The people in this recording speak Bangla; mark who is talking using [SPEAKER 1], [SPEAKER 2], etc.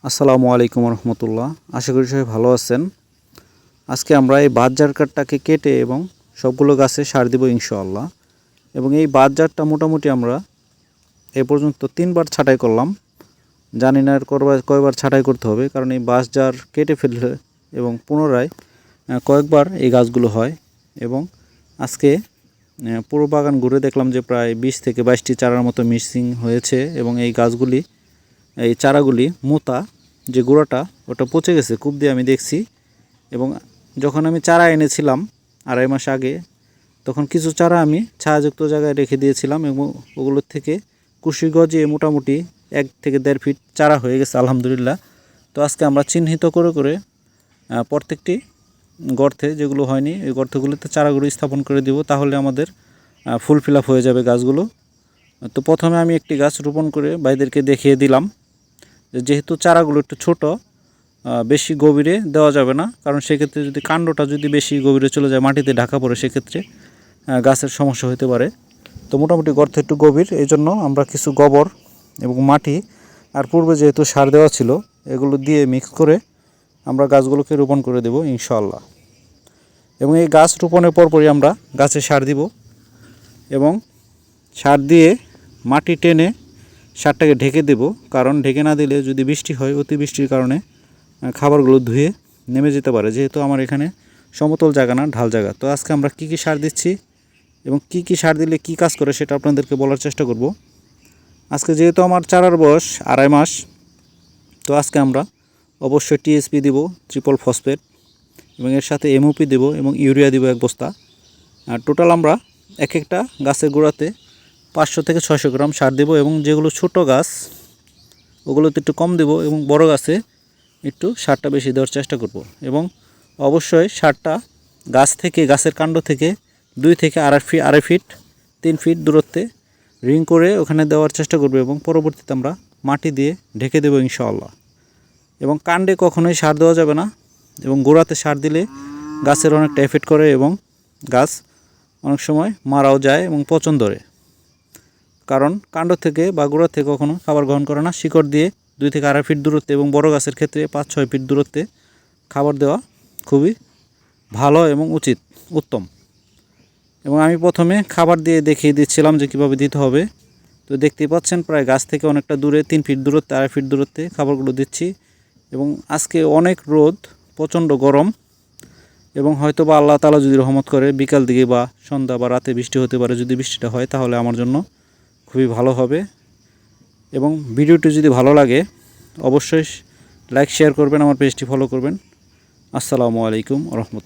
[SPEAKER 1] আসসালামু আলাইকুম রহমতুল্লাহ। আশা করি সবাই ভালো আছেন। আজকে আমরা এই বাঁশঝাড় কাঠটাকে কেটে এবং সবগুলো গাছে সার দিব ইনশাআল্লাহ। এবং এই বাঁশঝাড়টা মোটামুটি আমরা এ পর্যন্ত 3বার ছাঁটাই করলাম। জানি না আর কয়বার ছাঁটাই করতে হবে, কারণ এই বাঁশঝাড় কেটে ফেললে এবং পুনরায় কয়েকবার এই গাছগুলো হয়। এবং আজকে পুরো বাগান ঘুরে দেখলাম যে প্রায় 20 থেকে 22টি চারার মতো মিসিং হয়েছে। এবং এই গাছগুলি, এই চারাগুলি মোটা যে গোড়াটা ওটা পচে গেছে, কূপ দিয়ে আমি দেখছি। এবং যখন আমি চারা এনেছিলাম 2.5 মাস আগে, তখন কিছু চারা আমি ছায়াযুক্ত জায়গায় রেখে দিয়েছিলাম এবং ওগুলোর থেকে কুশি গজিয়ে মোটামুটি 1 থেকে 1.5 ফিট চারা হয়ে গেছে আলহামদুলিল্লাহ। তো আজকে আমরা চিহ্নিত করে করে প্রত্যেকটি গর্তে যেগুলো হয়নি এই গর্তগুলোতে চারাগুলো স্থাপন করে দিব, তাহলে আমাদের ফুল ফিল আপ হয়ে যাবে গাছগুলো। তো প্রথমে আমি একটি গাছ রোপণ করে ভাইদেরকে দেখিয়ে দিলাম, যেহেতু চারাগুলো একটু ছোট, বেশি গভীরে দেওয়া যাবে না, কারণ সেক্ষেত্রে যদি কাণ্ডটা যদি বেশি গভীরে চলে যায়, মাটিতে ঢাকা পড়ে, সেক্ষেত্রে গাছের সমস্যা হতে পারে। তো মোটামুটি গর্ত একটু গভীর, এই জন্য আমরা কিছু গোবর এবং মাটি আর পূর্বে যেহেতু সার দেওয়া ছিল এগুলো দিয়ে মিক্স করে আমরা গাছগুলোকে রোপণ করে দেব ইনশাআল্লাহ। এবং এই গাছ রোপণের পরপরই আমরা গাছে সার দিব এবং সার দিয়ে মাটি টেনে সারটাকে ঢেকে দেব, কারণ ঢেকে না দিলে যদি বৃষ্টি হয়, অতিবৃষ্টির কারণে খাবারগুলো ধুয়ে নেমে যেতে পারে, যেহেতু আমার এখানে সমতল জায়গা না, ঢাল জায়গা। তো আজকে আমরা কি কি সার দিচ্ছি এবং কি কি সার দিলে কি কাজ করে সেটা আপনাদেরকে বলার চেষ্টা করব। আজকে যেহেতু আমার চারার বয়স 2.5 মাস, তো আজকে আমরা অবশ্যই টিএসপি দিব, ট্রিপল ফসফেট, এবং এর সাথে এমওপি দেব এবং ইউরিয়া দিব 1 বস্তা। আর টোটাল আমরা এক একটা গাছের গোড়াতে 500 থেকে 600 গ্রাম সার দেব। এবং যেগুলো ছোট গাছ ওগুলোতে একটু কম দেব এবং বড় গাছে একটু সারটা বেশি দেওয়ার চেষ্টা করব। এবং অবশ্যই সারটা গাছ থেকে, গাছের কাণ্ড থেকে 2 থেকে 2.5 ফিট 3 ফিট দূরত্বে রিং করে ওখানে দেওয়ার চেষ্টা করব। এবং পরবর্তীতে আমরা মাটি দিয়ে ঢেকে দেব ইনশাআল্লাহ। এবং কাণ্ডে কখনোই সার দেওয়া যাবে না, এবং গোড়াতে সার দিলে গাছের অনেকটা এফেক্ট করে এবং গাছ অনেক সময় মারাও যায় এবং পচন ধরে, কারণ কাণ্ড থেকে বা গোড়া থেকে কখনো খাবার গ্রহণ করে না। শিকড় দিয়ে 2 থেকে 2.5 ফিট দূরত্বে এবং বড় গাছের ক্ষেত্রে 5-6 ফিট দূরত্বে খাবার দেওয়া খুবই ভালো এবং উত্তম। এবং আমি প্রথমে খাবার দিয়ে দেখিয়ে দিচ্ছিলাম যে কীভাবে দিতে হবে। তো দেখতেই পাচ্ছেন প্রায় গাছ থেকে অনেকটা দূরে 3 ফিট দূরত্বে, 2.5 ফিট দূরত্বে খাবারগুলো দিচ্ছি। এবং আজকে অনেক রোদ, প্রচণ্ড গরম, এবং হয়তো বা আল্লাহ তাআলা যদি রহমত করে বিকাল দিকে বা সন্ধ্যা বা রাতে বৃষ্টি হতে পারে। যদি বৃষ্টিটা হয় তাহলে আমার জন্য খুবই ভালো হবে। এবং ভিডিওটি যদি ভালো লাগে অবশ্যই লাইক শেয়ার করবেন, আমার পেজটি ফলো করবেন। আসসালামু আলাইকুম রহমতুল্লাহ।